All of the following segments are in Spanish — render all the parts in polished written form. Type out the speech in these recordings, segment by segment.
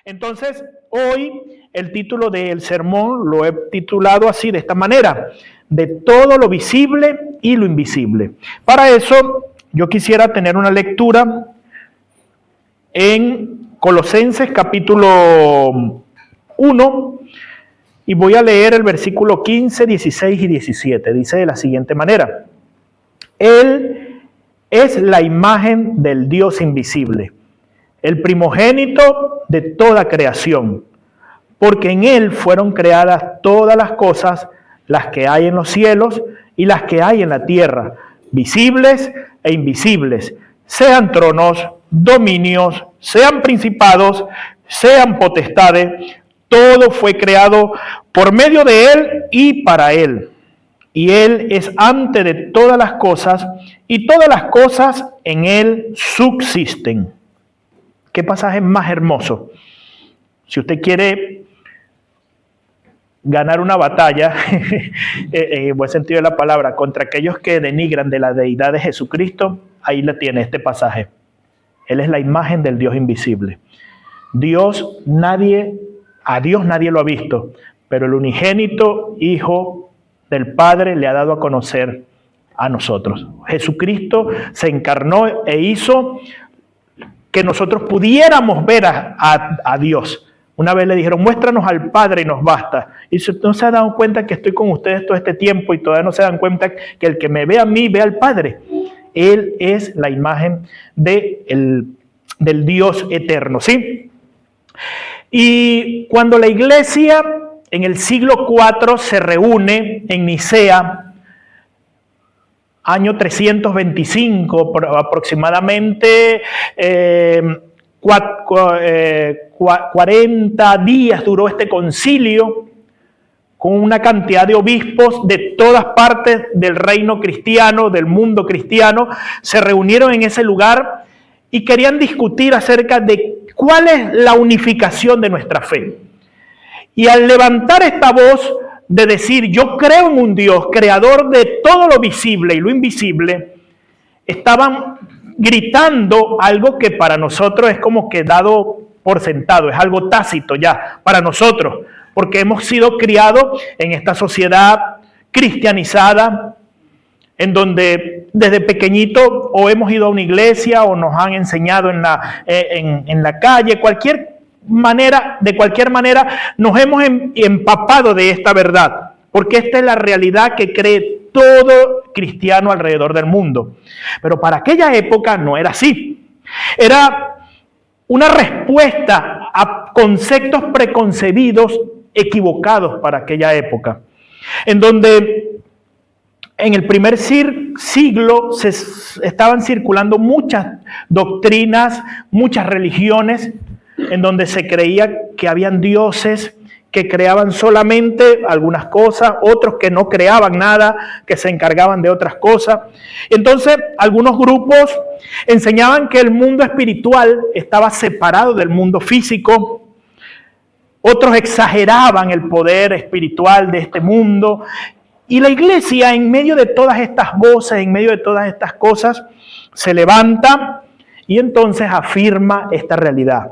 Entonces, hoy el título del sermón lo he titulado así, de esta manera: de todo lo visible y lo invisible. Para eso, yo quisiera tener una lectura en Colosenses capítulo 1, y voy a leer el versículo 15, 16 y 17. Dice de la siguiente manera: Él es la imagen del Dios invisible, el primogénito de toda creación, porque en Él fueron creadas todas las cosas, las que hay en los cielos y las que hay en la tierra, visibles e invisibles, sean tronos, dominios, sean principados, sean potestades. Todo fue creado por medio de Él y para Él. Y Él es antes de todas las cosas, y todas las cosas en Él subsisten. ¿Qué pasaje más hermoso? Si usted quiere ganar una batalla, en buen sentido de la palabra, contra aquellos que denigran de la deidad de Jesucristo, ahí la tiene este pasaje. Él es la imagen del Dios invisible. A Dios nadie lo ha visto, pero el unigénito Hijo del Padre le ha dado a conocer a nosotros. Jesucristo se encarnó e hizo que nosotros pudiéramos ver a Dios. Una vez le dijeron: muéstranos al Padre y nos basta. Y no se han dado cuenta que estoy con ustedes todo este tiempo y todavía no se dan cuenta que el que me ve a mí ve al Padre. Él es la imagen del Dios eterno, ¿sí? Y cuando la iglesia en el siglo IV se reúne en Nicea, año 325 aproximadamente, 40 días duró este concilio, con una cantidad de obispos de todas partes del reino cristiano, del mundo cristiano, se reunieron en ese lugar y querían discutir acerca de cuál es la unificación de nuestra fe. Y al levantar esta voz de decir: yo creo en un Dios creador de todo lo visible y lo invisible, estaban gritando algo que para nosotros es como que dado por sentado, es algo tácito ya para nosotros, porque hemos sido criados en esta sociedad cristianizada, en donde desde pequeñito o hemos ido a una iglesia o nos han enseñado en la calle, de cualquier manera nos hemos empapado de esta verdad, porque esta es la realidad que cree todo cristiano alrededor del mundo. Pero para aquella época no era así. Era una respuesta a conceptos preconcebidos equivocados para aquella época, en donde en el primer siglo se estaban circulando muchas doctrinas, muchas religiones, en donde se creía que habían dioses que creaban solamente algunas cosas, otros que no creaban nada, que se encargaban de otras cosas. Entonces, algunos grupos enseñaban que el mundo espiritual estaba separado del mundo físico. Otros exageraban el poder espiritual de este mundo. Y la iglesia, en medio de todas estas voces, en medio de todas estas cosas, se levanta y entonces afirma esta realidad.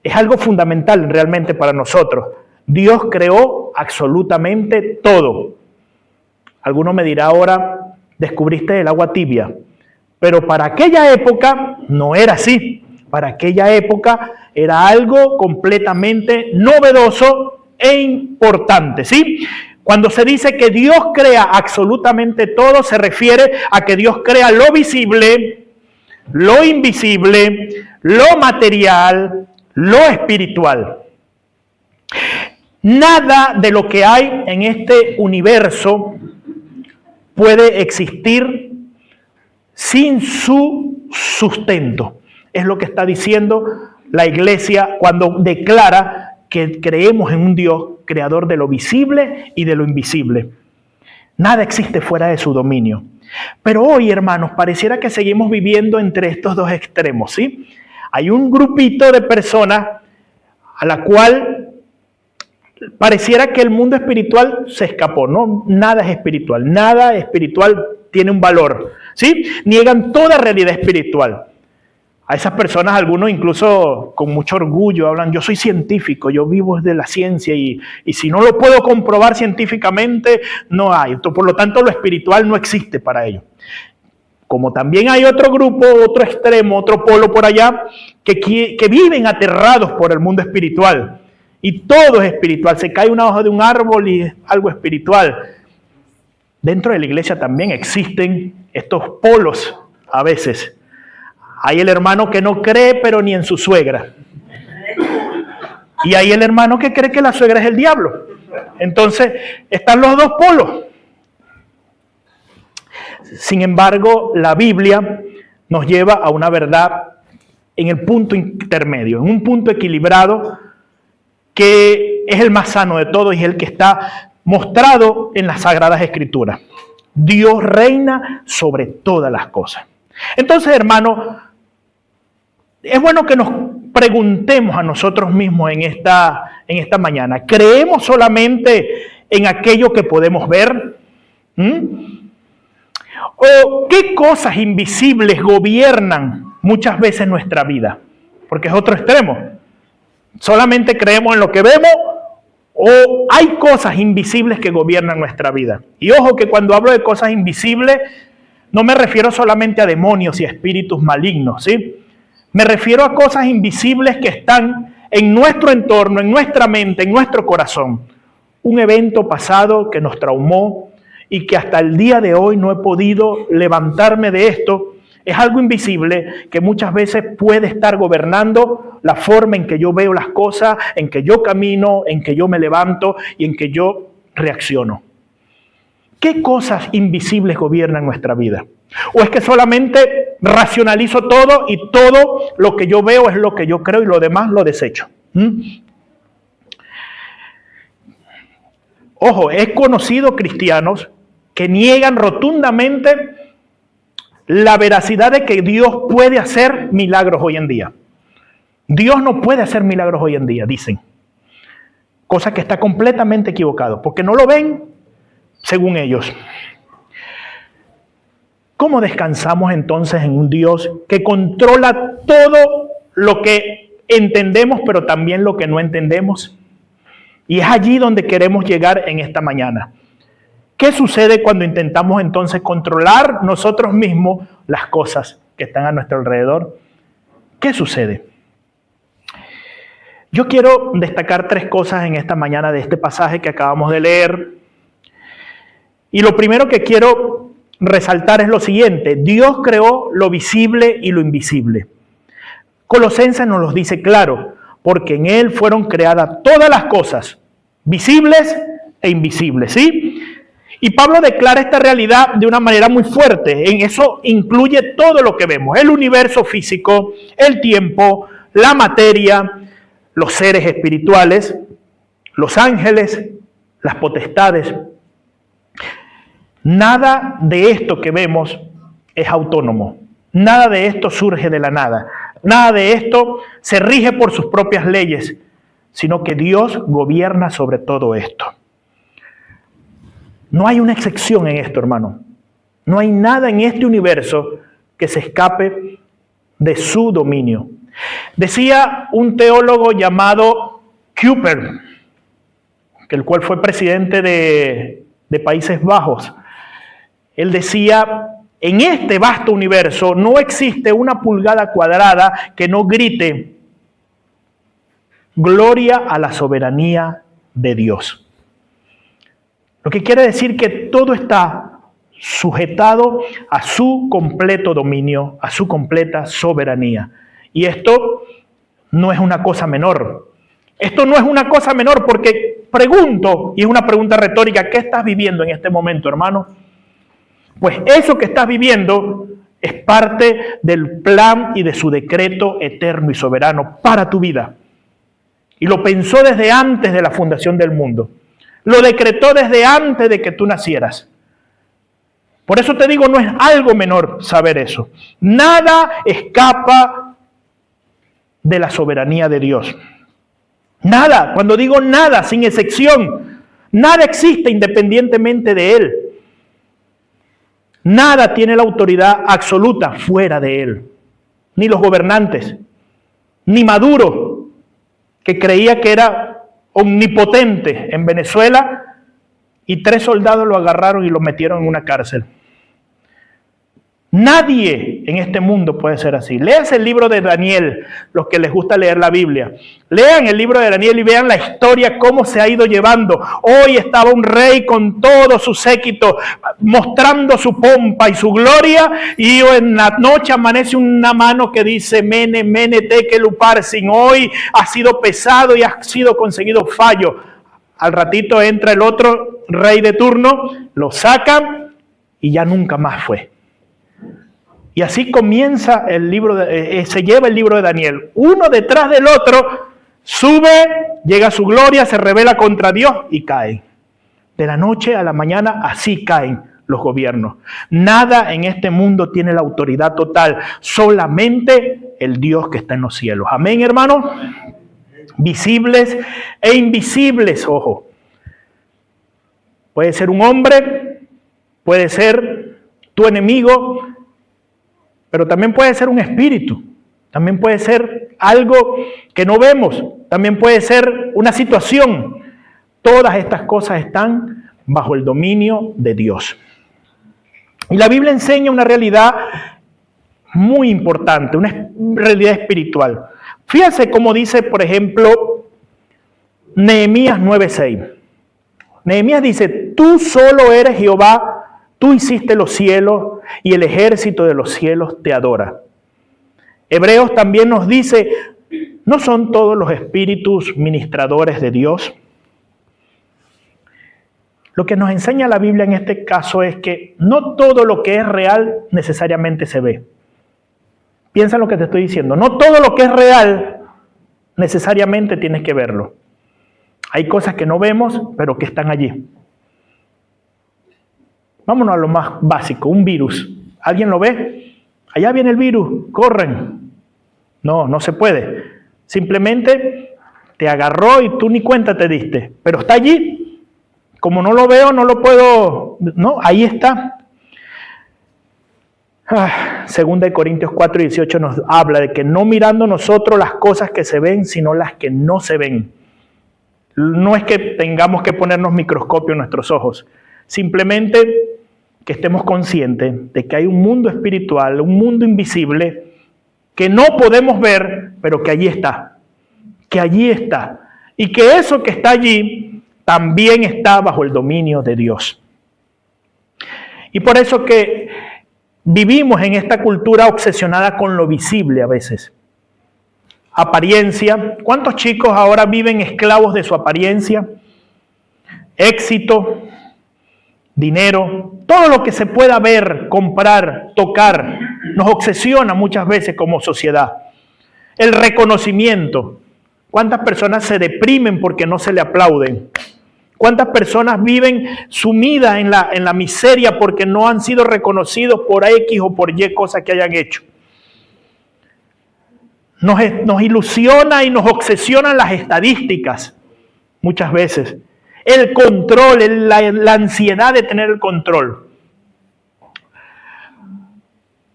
Es algo fundamental realmente para nosotros. Dios creó absolutamente todo. Alguno me dirá ahora: descubriste el agua tibia. Pero para aquella época no era así. Para aquella época era algo completamente novedoso e importante, ¿sí? Cuando se dice que Dios crea absolutamente todo, se refiere a que Dios crea lo visible, lo invisible, lo material, lo espiritual. Nada de lo que hay en este universo puede existir sin su sustento. Es lo que está diciendo la iglesia cuando declara que creemos en un Dios creador de lo visible y de lo invisible. Nada existe fuera de su dominio. Pero hoy, hermanos, pareciera que seguimos viviendo entre estos dos extremos, ¿sí? Hay un grupito de personas a la cual pareciera que el mundo espiritual se escapó, ¿no? Nada es espiritual tiene un valor, ¿sí? Niegan toda realidad espiritual. A esas personas, algunos incluso con mucho orgullo hablan, yo soy científico, yo vivo de la ciencia y si no lo puedo comprobar científicamente, no hay. Por lo tanto, lo espiritual no existe para ellos. Como también hay otro grupo, otro extremo, otro polo por allá, que viven aterrados por el mundo espiritual. Y todo es espiritual. Se cae una hoja de un árbol y es algo espiritual. Dentro de la iglesia también existen estos polos a veces. Hay el hermano que no cree, pero ni en su suegra. Y hay el hermano que cree que la suegra es el diablo. Entonces, están los dos polos. Sin embargo, la Biblia nos lleva a una verdad en el punto intermedio, en un punto equilibrado, que es el más sano de todos y es el que está mostrado en las Sagradas Escrituras. Dios reina sobre todas las cosas. Entonces, hermano, es bueno que nos preguntemos a nosotros mismos en esta mañana. ¿Creemos solamente en aquello que podemos ver? ¿O qué cosas invisibles gobiernan muchas veces nuestra vida? Porque es otro extremo. ¿Solamente creemos en lo que vemos o hay cosas invisibles que gobiernan nuestra vida? Y ojo que cuando hablo de cosas invisibles, no me refiero solamente a demonios y a espíritus malignos, ¿sí? Me refiero a cosas invisibles que están en nuestro entorno, en nuestra mente, en nuestro corazón. Un evento pasado que nos traumó y que hasta el día de hoy no he podido levantarme de esto. Es algo invisible que muchas veces puede estar gobernando la forma en que yo veo las cosas, en que yo camino, en que yo me levanto y en que yo reacciono. ¿Qué cosas invisibles gobiernan nuestra vida? ¿O es que solamente racionalizo todo y todo lo que yo veo es lo que yo creo y lo demás lo desecho? Ojo, he conocido cristianos que niegan rotundamente la veracidad de que Dios puede hacer milagros hoy en día. Dios no puede hacer milagros hoy en día, dicen. Cosa que está completamente equivocado, porque no lo ven según ellos. ¿Cómo descansamos entonces en un Dios que controla todo lo que entendemos, pero también lo que no entendemos? Y es allí donde queremos llegar en esta mañana. ¿Qué sucede cuando intentamos entonces controlar nosotros mismos las cosas que están a nuestro alrededor? ¿Qué sucede? Yo quiero destacar 3 cosas en esta mañana de este pasaje que acabamos de leer. Y lo primero que quiero resaltar es lo siguiente: Dios creó lo visible y lo invisible. Colosenses nos lo dice claro, porque en Él fueron creadas todas las cosas, visibles e invisibles, ¿sí? Y Pablo declara esta realidad de una manera muy fuerte. En eso incluye todo lo que vemos: el universo físico, el tiempo, la materia, los seres espirituales, los ángeles, las potestades. Nada de esto que vemos es autónomo. Nada de esto surge de la nada. Nada de esto se rige por sus propias leyes, sino que Dios gobierna sobre todo esto. No hay una excepción en esto, hermano. No hay nada en este universo que se escape de su dominio. Decía un teólogo llamado Kuyper, el cual fue presidente de Países Bajos. Él decía: en este vasto universo no existe una pulgada cuadrada que no grite gloria a la soberanía de Dios. Lo que quiere decir que todo está sujetado a su completo dominio, a su completa soberanía. Y esto no es una cosa menor. Esto no es una cosa menor porque pregunto, y es una pregunta retórica: ¿qué estás viviendo en este momento, hermano? Pues eso que estás viviendo es parte del plan y de su decreto eterno y soberano para tu vida. Y lo pensó desde antes de la fundación del mundo. Lo decretó desde antes de que tú nacieras. Por eso te digo, no es algo menor saber eso. Nada escapa de la soberanía de Dios. Nada, cuando digo nada, sin excepción, nada existe independientemente de Él. Nada tiene la autoridad absoluta fuera de Él. ni los gobernantes, ni Maduro, que creía que era omnipotente en Venezuela, y 3 soldados lo agarraron y lo metieron en una cárcel. Nadie en este mundo puede ser así. Léase el libro de Daniel, los que les gusta leer la Biblia. Lean el libro de Daniel y vean la historia, cómo se ha ido llevando. Hoy estaba un rey con todo su séquito, mostrando su pompa y su gloria, y en la noche amanece una mano que dice, Mene, Mene, Tekel, Uparsin, hoy ha sido pesado y ha sido conseguido fallo. Al ratito entra el otro rey de turno, lo sacan y ya nunca más fue. Y así comienza el libro, se lleva el libro de Daniel. Uno detrás del otro, sube, llega a su gloria, se rebela contra Dios y caen. De la noche a la mañana así caen los gobiernos. Nada en este mundo tiene la autoridad total, solamente el Dios que está en los cielos. Amén, hermanos. Visibles e invisibles, ojo. Puede ser un hombre, puede ser tu enemigo, pero también puede ser un espíritu, también puede ser algo que no vemos, también puede ser una situación. Todas estas cosas están bajo el dominio de Dios. Y la Biblia enseña una realidad muy importante, una realidad espiritual. Fíjense cómo dice, por ejemplo, Nehemías 9:6. Nehemías dice, tú solo eres Jehová, tú hiciste los cielos y el ejército de los cielos te adora. Hebreos también nos dice, ¿no son todos los espíritus ministradores de Dios? Lo que nos enseña la Biblia en este caso es que no todo lo que es real necesariamente se ve. Piensa en lo que te estoy diciendo. No todo lo que es real necesariamente tienes que verlo. Hay cosas que no vemos, pero que están allí. Vámonos a lo más básico, un virus. ¿Alguien lo ve? Allá viene el virus, corren. No, no se puede. Simplemente te agarró y tú ni cuenta te diste. Pero está allí. Como no lo veo, no lo puedo... No, ahí está. Segunda de Corintios 4:18 nos habla de que no mirando nosotros las cosas que se ven, sino las que no se ven. No es que tengamos que ponernos microscopio en nuestros ojos. Simplemente que estemos conscientes de que hay un mundo espiritual, un mundo invisible, que no podemos ver, pero que allí está. Que allí está. Y que eso que está allí también está bajo el dominio de Dios. Y por eso que vivimos en esta cultura obsesionada con lo visible a veces. Apariencia. ¿Cuántos chicos ahora viven esclavos de su apariencia? Éxito, dinero, todo lo que se pueda ver, comprar, tocar, nos obsesiona muchas veces como sociedad. El reconocimiento. ¿Cuántas personas se deprimen porque no se le aplauden? ¿Cuántas personas viven sumidas en la miseria porque no han sido reconocidos por X o por Y cosas que hayan hecho? Nos ilusiona y nos obsesionan las estadísticas muchas veces. El control, la ansiedad de tener el control.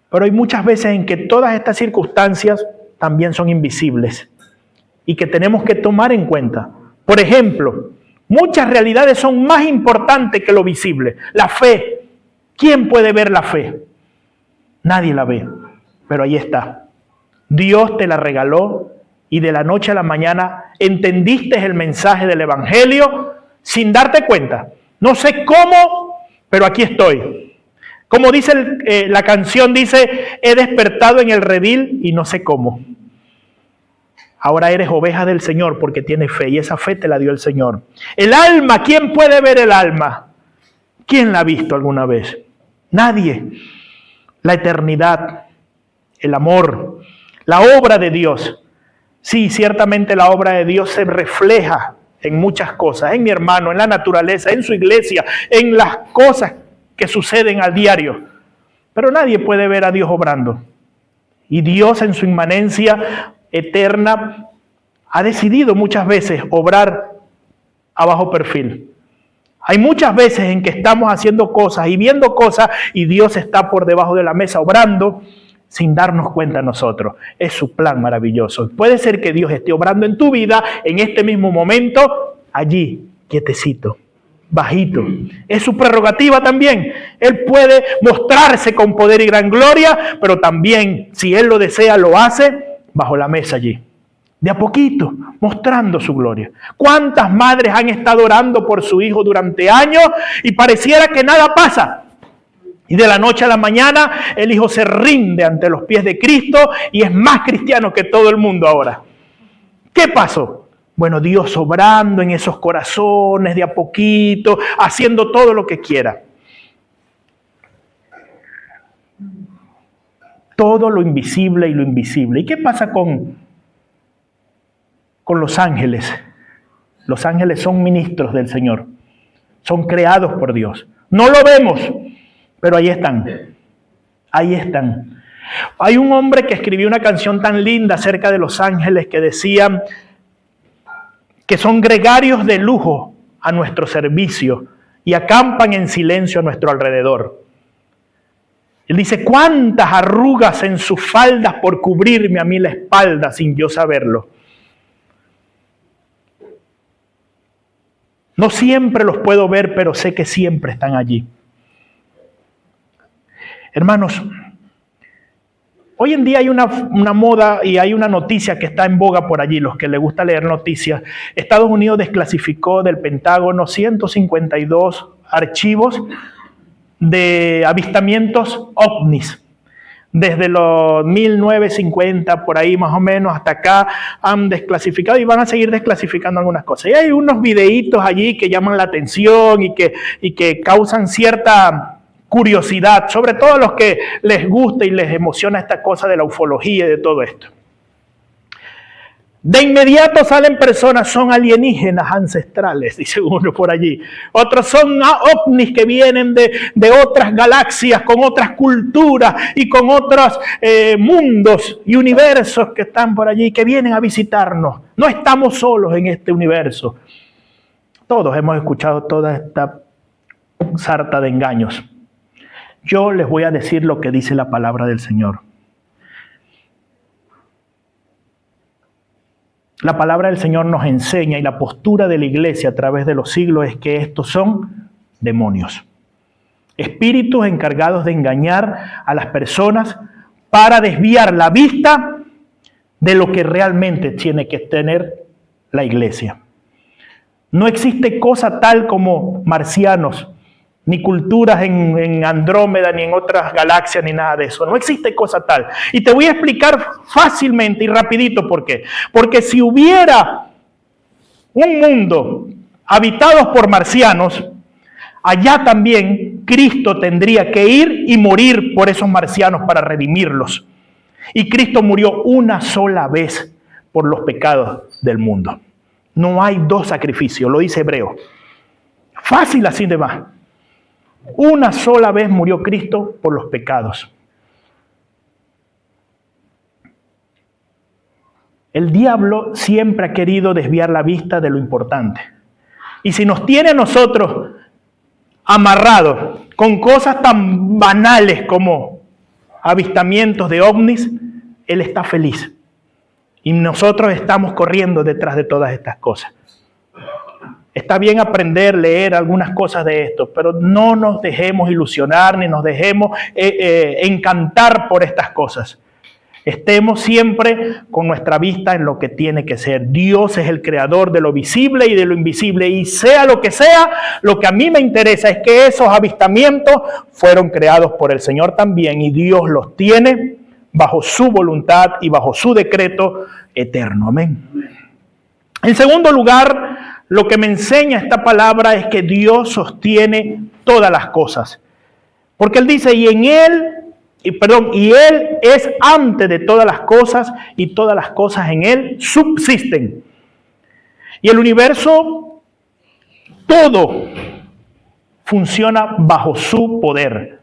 Pero hay muchas veces en que todas estas circunstancias también son invisibles y que tenemos que tomar en cuenta. Por ejemplo, muchas realidades son más importantes que lo visible. La fe. ¿Quién puede ver la fe? Nadie la ve, pero ahí está. Dios te la regaló y de la noche a la mañana entendiste el mensaje del Evangelio sin darte cuenta. No sé cómo, pero aquí estoy. Como dice la canción, dice, he despertado en el redil y no sé cómo. Ahora eres oveja del Señor porque tienes fe y esa fe te la dio el Señor. El alma, ¿quién puede ver el alma? ¿Quién la ha visto alguna vez? Nadie. La eternidad, el amor, la obra de Dios. Sí, ciertamente la obra de Dios se refleja en muchas cosas, en mi hermano, en la naturaleza, en su iglesia, en las cosas que suceden al diario. Pero nadie puede ver a Dios obrando. Y Dios en su inmanencia eterna ha decidido muchas veces obrar a bajo perfil. Hay muchas veces en que estamos haciendo cosas y viendo cosas y Dios está por debajo de la mesa obrando sin darnos cuenta nosotros. Es su plan maravilloso. Puede ser que Dios esté obrando en tu vida en este mismo momento, allí, quietecito, bajito. Es su prerrogativa también. Él puede mostrarse con poder y gran gloria, pero también, si Él lo desea, lo hace bajo la mesa allí. De a poquito, mostrando su gloria. ¿Cuántas madres han estado orando por su hijo durante años y pareciera que nada pasa? Y de la noche a la mañana el hijo se rinde ante los pies de Cristo y es más cristiano que todo el mundo ahora. ¿Qué pasó? Bueno, Dios obrando en esos corazones de a poquito, haciendo todo lo que quiera. Todo lo invisible y lo invisible. ¿Y qué pasa con los ángeles? Los ángeles son ministros del Señor. Son creados por Dios. No lo vemos, pero ahí están. Ahí están. Hay un hombre que escribió una canción tan linda acerca de los ángeles que decían que son gregarios de lujo a nuestro servicio y acampan en silencio a nuestro alrededor. Él dice, cuántas arrugas en sus faldas por cubrirme a mí la espalda sin yo saberlo. No siempre los puedo ver, pero sé que siempre están allí. Hermanos, hoy en día hay una moda y hay una noticia que está en boga por allí, los que les gusta leer noticias. Estados Unidos desclasificó del Pentágono 152 archivos de avistamientos ovnis. Desde los 1950, por ahí más o menos, hasta acá han desclasificado y van a seguir desclasificando algunas cosas. Y hay unos videitos allí que llaman la atención y que causan cierta curiosidad, sobre todo a los que les gusta y les emociona esta cosa de la ufología y de todo esto. De inmediato salen personas, son alienígenas ancestrales, dice uno por allí. Otros son ovnis que vienen de otras galaxias, con otras culturas y con otros mundos y universos que están por allí, que vienen a visitarnos. No estamos solos en este universo. Todos hemos escuchado toda esta sarta de engaños. Yo les voy a decir lo que dice la palabra del Señor. La palabra del Señor nos enseña y la postura de la iglesia a través de los siglos es que estos son demonios. Espíritus encargados de engañar a las personas para desviar la vista de lo que realmente tiene que tener la iglesia. No existe cosa tal como marcianos, ni culturas en Andrómeda, ni en otras galaxias, ni nada de eso. No existe cosa tal. Y te voy a explicar fácilmente y rapidito por qué. Porque si hubiera un mundo habitado por marcianos, allá también Cristo tendría que ir y morir por esos marcianos para redimirlos. Y Cristo murió una sola vez por los pecados del mundo. No hay dos sacrificios, lo dice Hebreo. Fácil así de más. Una sola vez murió Cristo por los pecados. El diablo siempre ha querido desviar la vista de lo importante. Y si nos tiene a nosotros amarrados con cosas tan banales como avistamientos de ovnis, él está feliz. Y nosotros estamos corriendo detrás de todas estas cosas. Está bien aprender, leer algunas cosas de esto, pero no nos dejemos ilusionar ni nos dejemos encantar por estas cosas. Estemos siempre con nuestra vista en lo que tiene que ser. Dios es el creador de lo visible y de lo invisible. Y sea, lo que a mí me interesa es que esos avistamientos fueron creados por el Señor también y Dios los tiene bajo su voluntad y bajo su decreto eterno. Amén. En segundo lugar, lo que me enseña esta palabra es que Dios sostiene todas las cosas. Porque Él dice, y Él es antes de todas las cosas y todas las cosas en Él subsisten. Y el universo, todo funciona bajo su poder.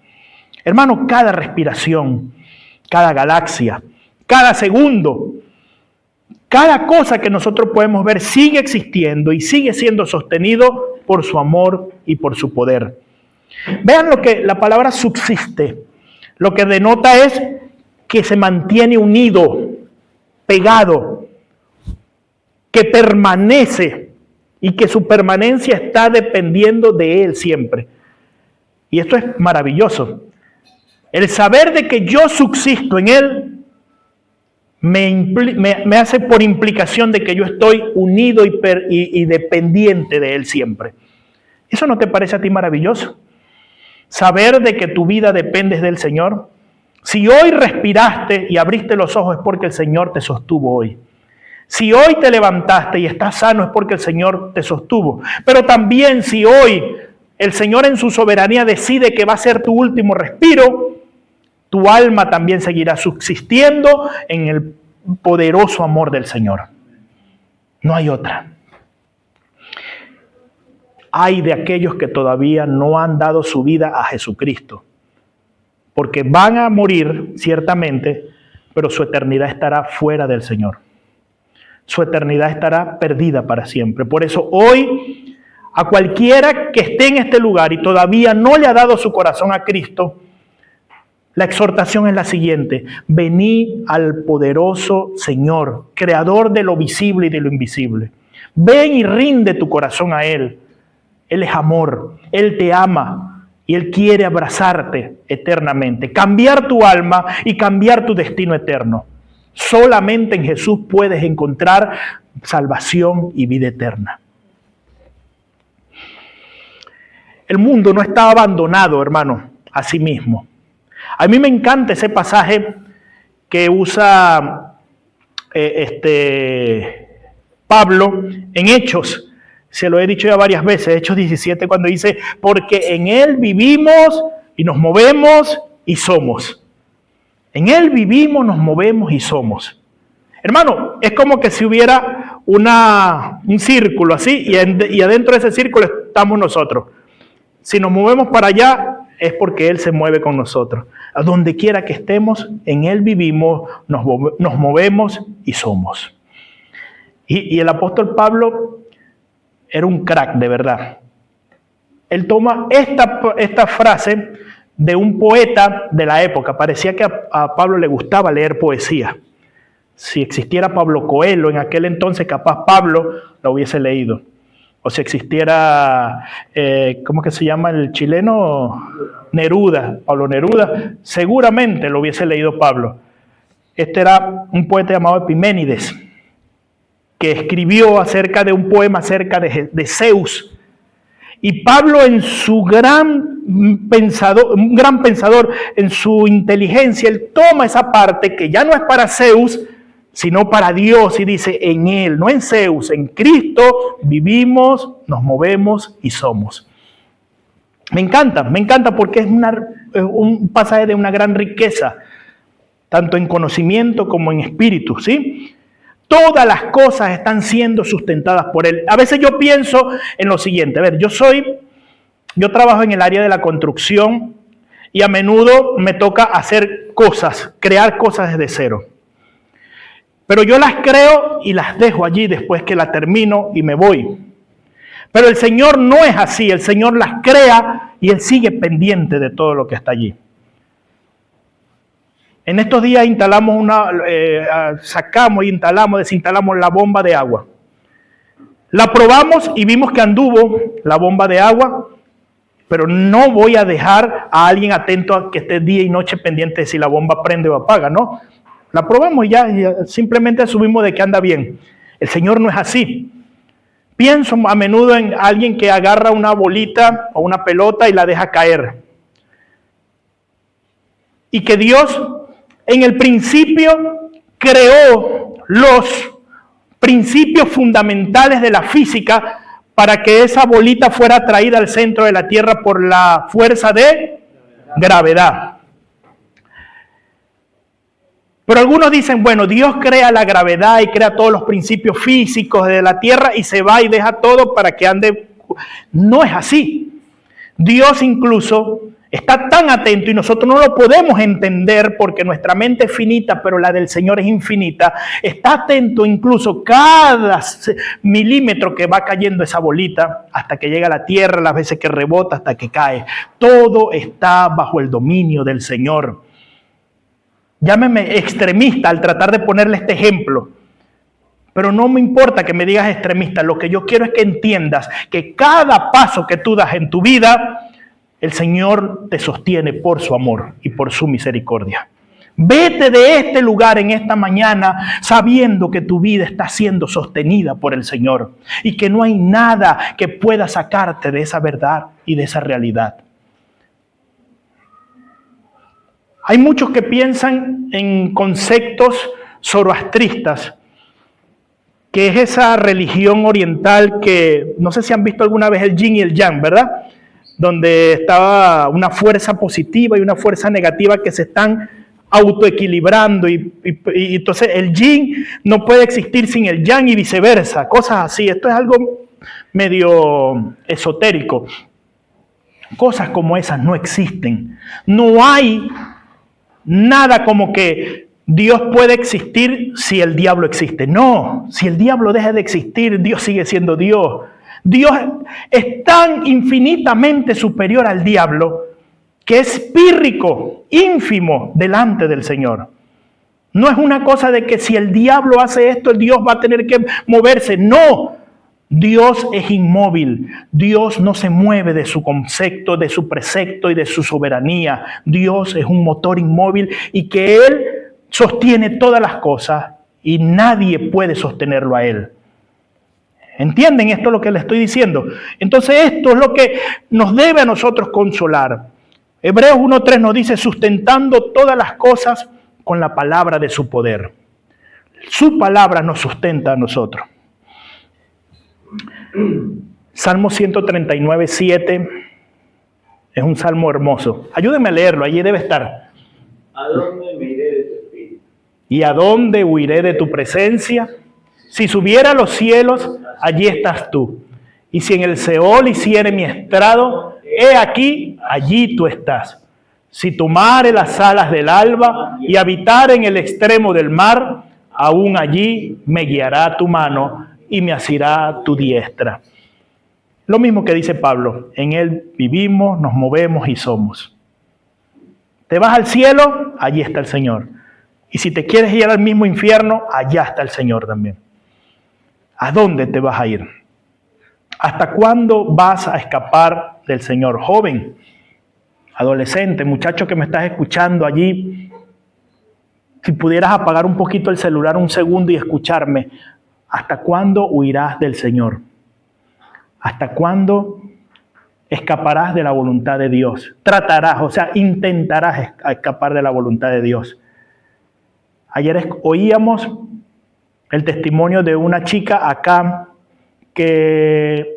Hermano, cada respiración, cada galaxia, cada segundo, cada cosa que nosotros podemos ver sigue existiendo y sigue siendo sostenido por su amor y por su poder. Vean lo que la palabra subsiste. Lo que denota es que se mantiene unido, pegado, que permanece y que su permanencia está dependiendo de Él siempre. Y esto es maravilloso. El saber de que yo subsisto en Él me hace por implicación de que yo estoy unido y dependiente de Él siempre. ¿Eso no te parece a ti maravilloso? Saber de que tu vida depende del Señor. Si hoy respiraste y abriste los ojos es porque el Señor te sostuvo hoy. Si hoy te levantaste y estás sano es porque el Señor te sostuvo. Pero también si hoy el Señor en su soberanía decide que va a ser tu último respiro, tu alma también seguirá subsistiendo en el poderoso amor del Señor. No hay otra. Hay de aquellos que todavía no han dado su vida a Jesucristo, porque van a morir ciertamente, pero su eternidad estará fuera del Señor. Su eternidad estará perdida para siempre. Por eso hoy, a cualquiera que esté en este lugar y todavía no le ha dado su corazón a Cristo, la exhortación es la siguiente: venid al poderoso Señor, creador de lo visible y de lo invisible. Ven y rinde tu corazón a Él. Él es amor, Él te ama y Él quiere abrazarte eternamente, cambiar tu alma y cambiar tu destino eterno. Solamente en Jesús puedes encontrar salvación y vida eterna. El mundo no está abandonado, hermano, a sí mismo. A mí me encanta ese pasaje que usa Pablo en Hechos. Se lo he dicho ya varias veces, Hechos 17, cuando dice, porque en Él vivimos y nos movemos y somos. En Él vivimos, nos movemos y somos. Hermano, es como que si hubiera un círculo así y adentro de ese círculo estamos nosotros. Si nos movemos para allá es porque Él se mueve con nosotros. A donde quiera que estemos, en Él vivimos, nos movemos y somos. Y el apóstol Pablo era un crack, de verdad. Él toma esta frase de un poeta de la época. Parecía que a Pablo le gustaba leer poesía. Si existiera Pablo Coelho en aquel entonces, capaz Pablo lo hubiese leído. O si existiera, ¿cómo que se llama el chileno? Neruda, Pablo Neruda, seguramente lo hubiese leído Pablo. Este era un poeta llamado Epiménides, que escribió acerca de un poema acerca de Zeus. Y Pablo, en su un gran pensador, en su inteligencia, él toma esa parte que ya no es para Zeus, sino para Dios, y dice, en Él, no en Zeus, en Cristo vivimos, nos movemos y somos. Me encanta porque es un pasaje de una gran riqueza, tanto en conocimiento como en espíritu, ¿sí? Todas las cosas están siendo sustentadas por Él. A veces yo pienso en lo siguiente, a ver, yo trabajo en el área de la construcción y a menudo me toca hacer cosas, crear cosas desde cero. Pero yo las creo y las dejo allí después que la termino y me voy. Pero el Señor no es así, el Señor las crea y Él sigue pendiente de todo lo que está allí. En estos días instalamos desinstalamos la bomba de agua. La probamos y vimos que anduvo la bomba de agua, pero no voy a dejar a alguien atento a que esté día y noche pendiente de si la bomba prende o apaga, ¿no? La probamos y ya simplemente asumimos de que anda bien. El Señor no es así. Pienso a menudo en alguien que agarra una bolita o una pelota y la deja caer. Y que Dios en el principio creó los principios fundamentales de la física para que esa bolita fuera atraída al centro de la Tierra por la fuerza de gravedad. Pero algunos dicen, bueno, Dios crea la gravedad y crea todos los principios físicos de la Tierra y se va y deja todo para que ande. No es así. Dios incluso está tan atento y nosotros no lo podemos entender porque nuestra mente es finita, pero la del Señor es infinita. Está atento incluso cada milímetro que va cayendo esa bolita hasta que llega a la tierra, las veces que rebota hasta que cae. Todo está bajo el dominio del Señor. Llámeme extremista al tratar de ponerle este ejemplo. Pero no me importa que me digas extremista. Lo que yo quiero es que entiendas que cada paso que tú das en tu vida, el Señor te sostiene por su amor y por su misericordia. Vete de este lugar en esta mañana sabiendo que tu vida está siendo sostenida por el Señor y que no hay nada que pueda sacarte de esa verdad y de esa realidad. Hay muchos que piensan en conceptos zoroastristas, que es esa religión oriental que, no sé si han visto alguna vez el yin y el yang, ¿verdad? Donde estaba una fuerza positiva y una fuerza negativa que se están autoequilibrando y entonces el yin no puede existir sin el yang y viceversa, cosas así. Esto es algo medio esotérico. Cosas como esas no existen. No hay nada como que Dios puede existir si el diablo existe. No, si el diablo deja de existir, Dios sigue siendo Dios. Dios es tan infinitamente superior al diablo que es pírrico, ínfimo delante del Señor. No es una cosa de que si el diablo hace esto, el Dios va a tener que moverse. No, Dios es inmóvil. Dios no se mueve de su concepto, de su precepto y de su soberanía. Dios es un motor inmóvil y que Él sostiene todas las cosas y nadie puede sostenerlo a Él. ¿Entienden esto lo que le estoy diciendo? Entonces esto es lo que nos debe a nosotros consolar. Hebreos 1:3 nos dice, sustentando todas las cosas con la palabra de su poder. Su palabra nos sustenta a nosotros. Salmo 139:7 es un salmo hermoso. Ayúdenme a leerlo, allí debe estar. ¿A dónde me iré de tu espíritu? ¿Y a dónde huiré de tu presencia? Si subiera a los cielos, allí estás tú. Y si en el Seol hiciere mi estrado, he aquí, allí tú estás. Si tomare las alas del alba y habitar en el extremo del mar, aún allí me guiará tu mano y me asirá tu diestra. Lo mismo que dice Pablo, en Él vivimos, nos movemos y somos. Te vas al cielo, allí está el Señor. Y si te quieres ir al mismo infierno, allá está el Señor también. ¿A dónde te vas a ir? ¿Hasta cuándo vas a escapar del Señor? Joven, adolescente, muchacho que me estás escuchando allí, si pudieras apagar un poquito el celular un segundo y escucharme, ¿hasta cuándo huirás del Señor? ¿Hasta cuándo escaparás de la voluntad de Dios? Tratarás, o sea, intentarás escapar de la voluntad de Dios. Ayer oíamos el testimonio de una chica acá que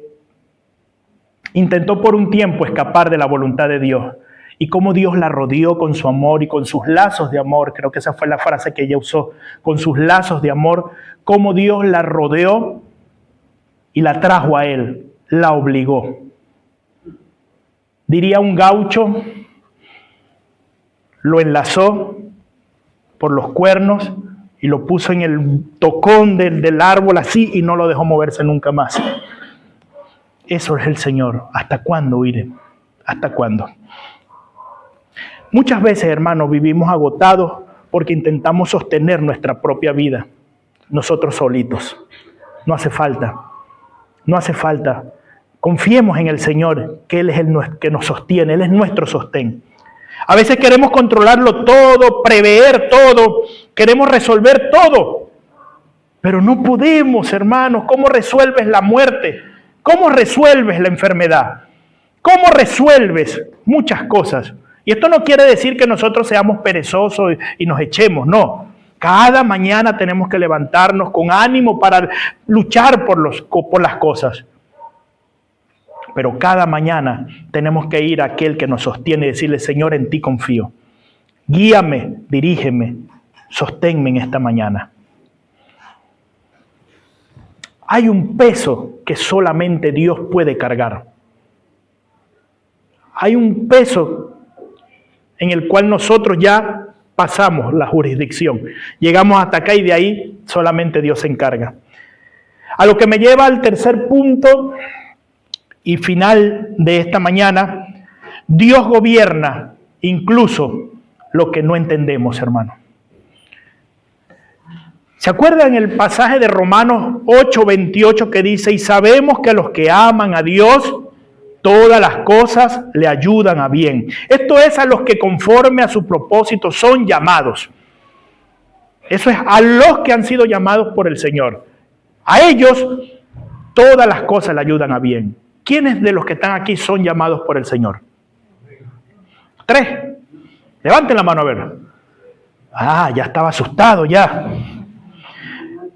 intentó por un tiempo escapar de la voluntad de Dios y cómo Dios la rodeó con su amor y con sus lazos de amor. Creo que esa fue la frase que ella usó, con sus lazos de amor, cómo Dios la rodeó y la trajo a Él, la obligó. Diría un gaucho, lo enlazó por los cuernos y lo puso en el tocón del árbol así y no lo dejó moverse nunca más. Eso es el Señor. ¿Hasta cuándo iré? ¿Hasta cuándo? Muchas veces, hermanos, vivimos agotados porque intentamos sostener nuestra propia vida, nosotros solitos. No hace falta. No hace falta. Confiemos en el Señor, que Él es el que nos sostiene, Él es nuestro sostén. A veces queremos controlarlo todo, prever todo, queremos resolver todo. Pero no podemos, hermanos. ¿Cómo resuelves la muerte? ¿Cómo resuelves la enfermedad? ¿Cómo resuelves muchas cosas? Y esto no quiere decir que nosotros seamos perezosos y nos echemos, no. Cada mañana tenemos que levantarnos con ánimo para luchar por las cosas. Pero cada mañana tenemos que ir a aquel que nos sostiene y decirle, Señor, en ti confío. Guíame, dirígeme, sosténme en esta mañana. Hay un peso que solamente Dios puede cargar. Hay un peso en el cual nosotros ya pasamos la jurisdicción. Llegamos hasta acá y de ahí solamente Dios se encarga. A lo que me lleva al tercer punto y final de esta mañana. Dios gobierna incluso lo que no entendemos, hermano. ¿Se acuerdan el pasaje de Romanos 8:28 que dice: y sabemos que a los que aman a Dios, todas las cosas le ayudan a bien? Esto es a los que conforme a su propósito son llamados. Eso es a los que han sido llamados por el Señor. A ellos todas las cosas le ayudan a bien. ¿Quiénes de los que están aquí son llamados por el Señor? 3. Levanten la mano a ver. Ya estaba asustado ya.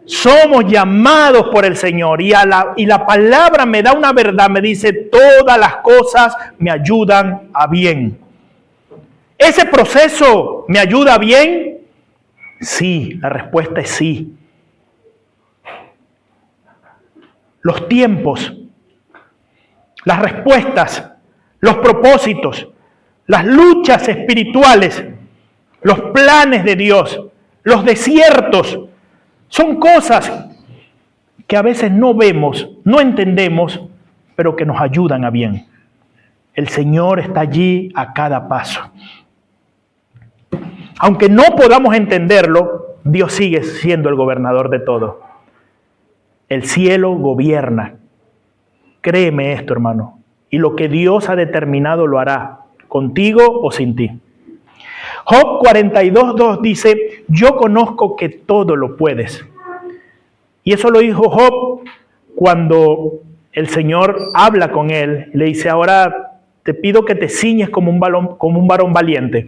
Somos llamados por el Señor y la palabra me da una verdad, me dice: todas las cosas me ayudan a bien. ¿Ese proceso me ayuda a bien? Sí, la respuesta es sí. Los tiempos, las respuestas, los propósitos, las luchas espirituales, los planes de Dios, los desiertos, son cosas que a veces no vemos, no entendemos, pero que nos ayudan a bien. El Señor está allí a cada paso. Aunque no podamos entenderlo, Dios sigue siendo el gobernador de todo. El cielo gobierna. Créeme esto, hermano. Y lo que Dios ha determinado lo hará, contigo o sin ti. Job 42:2 dice: yo conozco que todo lo puedes. Y eso lo dijo Job cuando el Señor habla con él. Le dice: ahora te pido que te ciñes como un varón valiente.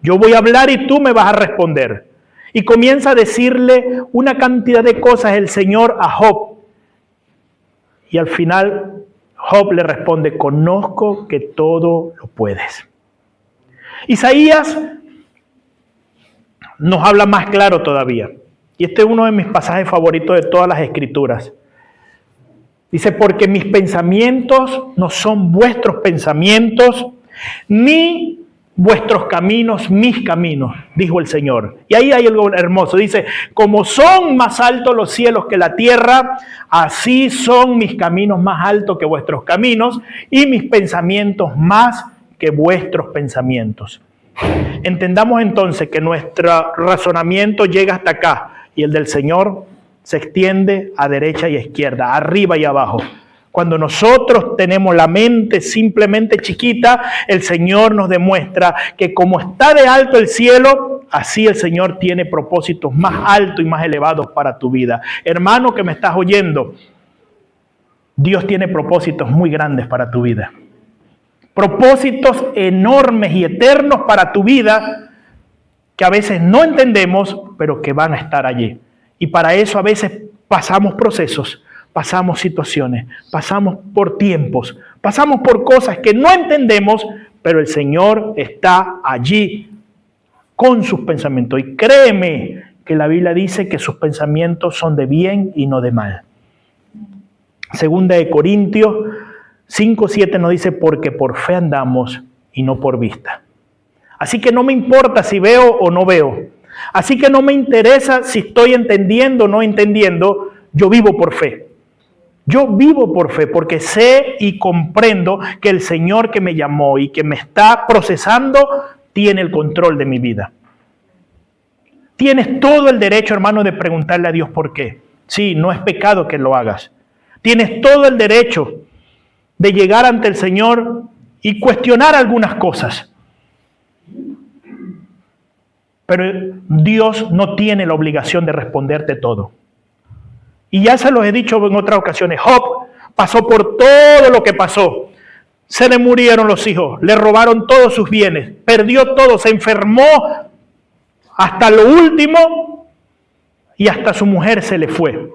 Yo voy a hablar y tú me vas a responder. Y comienza a decirle una cantidad de cosas el Señor a Job. Y al final Job le responde: conozco que todo lo puedes. Isaías nos habla más claro todavía. Y este es uno de mis pasajes favoritos de todas las Escrituras. Dice: porque mis pensamientos no son vuestros pensamientos, ni vuestros caminos mis caminos, dijo el Señor. Y ahí hay algo hermoso. Dice: como son más altos los cielos que la tierra, así son mis caminos más altos que vuestros caminos, y mis pensamientos más que vuestros pensamientos. Entendamos entonces que nuestro razonamiento llega hasta acá y el del Señor se extiende a derecha y a izquierda, arriba y abajo. Cuando nosotros tenemos la mente simplemente chiquita, el Señor nos demuestra que como está de alto el cielo, así el Señor tiene propósitos más altos y más elevados para tu vida. Hermano que me estás oyendo, Dios tiene propósitos muy grandes para tu vida. Propósitos enormes y eternos para tu vida que a veces no entendemos, pero que van a estar allí. Y para eso a veces pasamos procesos, pasamos situaciones, pasamos por tiempos, pasamos por cosas que no entendemos, pero el Señor está allí con sus pensamientos. Y créeme que la Biblia dice que sus pensamientos son de bien y no de mal. Segunda de Corintios 5:7 nos dice: porque por fe andamos y no por vista. Así que no me importa si veo o no veo. Así que no me interesa si estoy entendiendo o no entendiendo. Yo vivo por fe. Yo vivo por fe porque sé y comprendo que el Señor que me llamó y que me está procesando tiene el control de mi vida. Tienes todo el derecho, hermano, de preguntarle a Dios por qué. Sí, no es pecado que lo hagas. Tienes todo el derecho de llegar ante el Señor y cuestionar algunas cosas. Pero Dios no tiene la obligación de responderte todo. Y ya se los he dicho en otras ocasiones. Job pasó por todo lo que pasó. Se le murieron los hijos, le robaron todos sus bienes, perdió todo, se enfermó hasta lo último y hasta su mujer se le fue.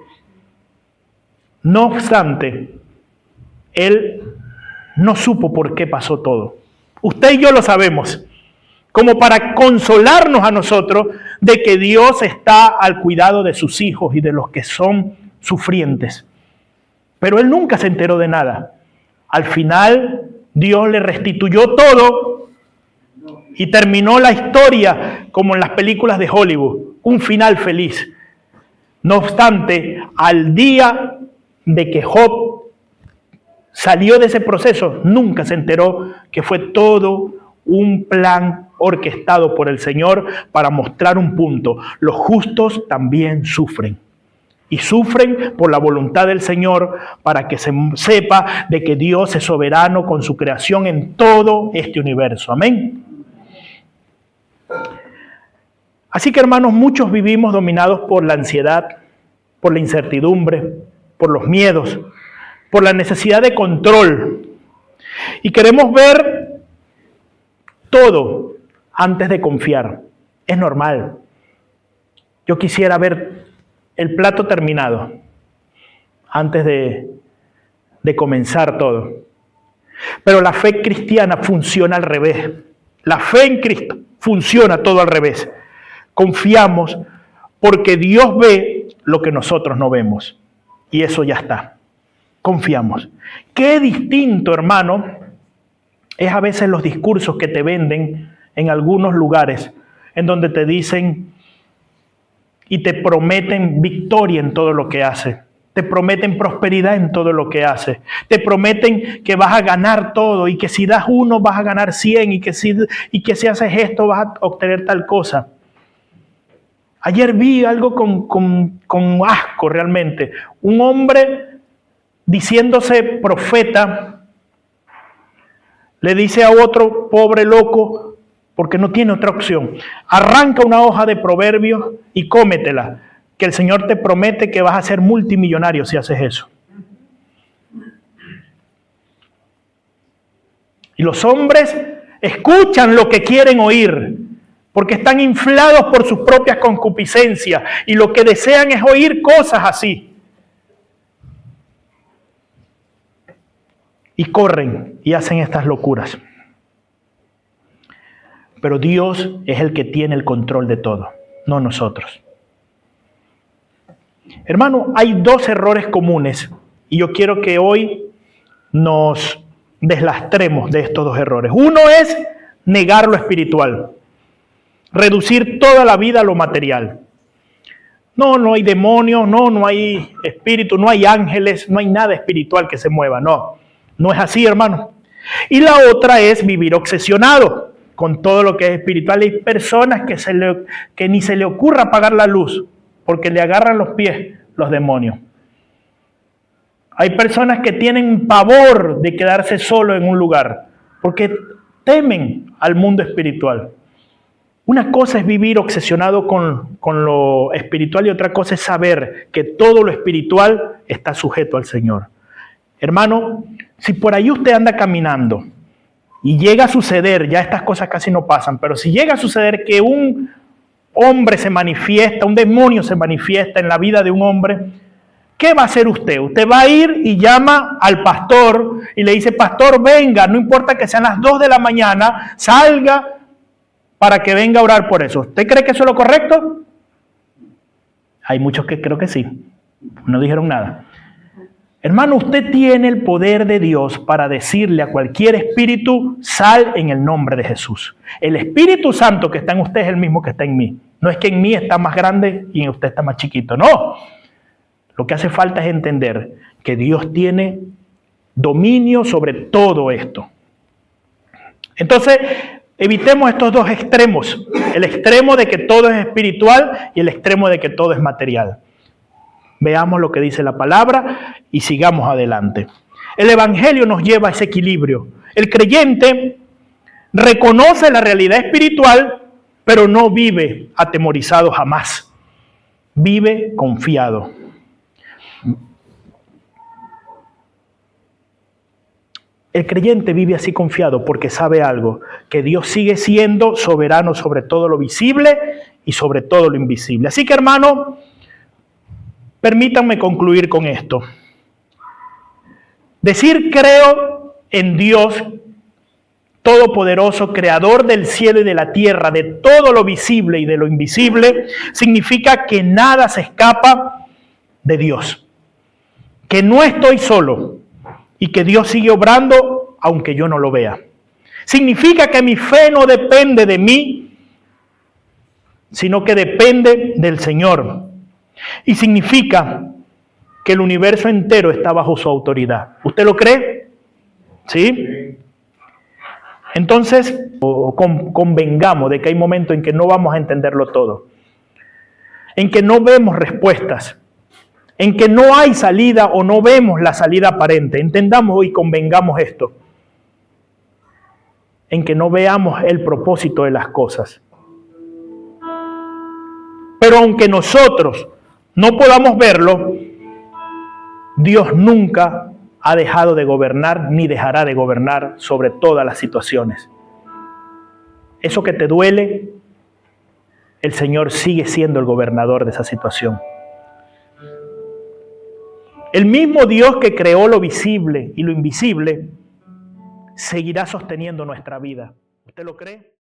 No obstante, él no supo por qué pasó todo. Usted y yo lo sabemos, como para consolarnos a nosotros de que Dios está al cuidado de sus hijos y de los que son sufrientes. Pero él nunca se enteró de nada. Al final, Dios le restituyó todo y terminó la historia como en las películas de Hollywood, un final feliz. No obstante, al día de que Job salió de ese proceso, nunca se enteró que fue todo un plan orquestado por el Señor para mostrar un punto. Los justos también sufren. Y sufren por la voluntad del Señor para que se sepa de que Dios es soberano con su creación en todo este universo. Amén. Así que, hermanos, muchos vivimos dominados por la ansiedad, por la incertidumbre, por los miedos, por la necesidad de control. Y queremos ver todo antes de confiar. Es normal. Yo quisiera ver el plato terminado antes de comenzar todo. Pero la fe cristiana funciona al revés. La fe en Cristo funciona todo al revés. Confiamos porque Dios ve lo que nosotros no vemos. Y eso ya está. Confiamos. Qué distinto, hermano, es a veces los discursos que te venden en algunos lugares, en donde te dicen y te prometen victoria en todo lo que haces. Te prometen prosperidad en todo lo que haces. Te prometen que vas a ganar todo y que si das 1 vas a ganar 100 y que si haces esto vas a obtener tal cosa. Ayer vi algo con asco realmente. Un hombre diciéndose profeta le dice a otro pobre loco, porque no tiene otra opción: arranca una hoja de proverbios y cómetela, que el Señor te promete que vas a ser multimillonario si haces eso. Y los hombres escuchan lo que quieren oír, porque están inflados por sus propias concupiscencias y lo que desean es oír cosas así. Y corren y hacen estas locuras. Pero Dios es el que tiene el control de todo, no nosotros. Hermano, hay 2 errores comunes y yo quiero que hoy nos deslastremos de estos 2 errores. Uno es negar lo espiritual, reducir toda la vida a lo material. No hay demonios, no hay espíritu, no hay ángeles, no hay nada espiritual que se mueva. No es así, hermano. Y la otra es vivir obsesionado con todo lo que es espiritual. Hay personas que ni se le ocurra apagar la luz porque le agarran los pies los demonios. Hay personas que tienen pavor de quedarse solo en un lugar porque temen al mundo espiritual. Una cosa es vivir obsesionado con lo espiritual y otra cosa es saber que todo lo espiritual está sujeto al Señor. Hermano, si por ahí usted anda caminando y llega a suceder, ya estas cosas casi no pasan, pero si llega a suceder que un hombre se manifiesta, un demonio se manifiesta en la vida de un hombre, ¿qué va a hacer usted? Usted va a ir y llama al pastor y le dice: pastor, venga, no importa que sean las 2 de la mañana, salga para que venga a orar por eso. ¿Usted cree que eso es lo correcto? Hay muchos que creo que sí. No dijeron nada. Hermano, usted tiene el poder de Dios para decirle a cualquier espíritu: sal en el nombre de Jesús. El Espíritu Santo que está en usted es el mismo que está en mí. No es que en mí está más grande y en usted está más chiquito. No. Lo que hace falta es entender que Dios tiene dominio sobre todo esto. Entonces, evitemos estos 2 extremos. El extremo de que todo es espiritual y el extremo de que todo es material. Veamos lo que dice la palabra y sigamos adelante. El Evangelio nos lleva a ese equilibrio. El creyente reconoce la realidad espiritual, pero no vive atemorizado jamás. Vive confiado. El creyente vive así confiado porque sabe algo, que Dios sigue siendo soberano sobre todo lo visible y sobre todo lo invisible. Así que, hermano, permítanme concluir con esto. Decir creo en Dios Todopoderoso, creador del cielo y de la tierra, de todo lo visible y de lo invisible, significa que nada se escapa de Dios. Que no estoy solo y que Dios sigue obrando aunque yo no lo vea. Significa que mi fe no depende de mí, sino que depende del Señor. Y significa que el universo entero está bajo su autoridad. ¿Usted lo cree? ¿Sí? Entonces, convengamos de que hay momentos en que no vamos a entenderlo todo, en que no vemos respuestas, en que no hay salida o no vemos la salida aparente. Entendamos y convengamos esto, en que no veamos el propósito de las cosas. Pero aunque nosotros no podamos verlo, Dios nunca ha dejado de gobernar ni dejará de gobernar sobre todas las situaciones. Eso que te duele, el Señor sigue siendo el gobernador de esa situación. El mismo Dios que creó lo visible y lo invisible seguirá sosteniendo nuestra vida. ¿Usted lo cree?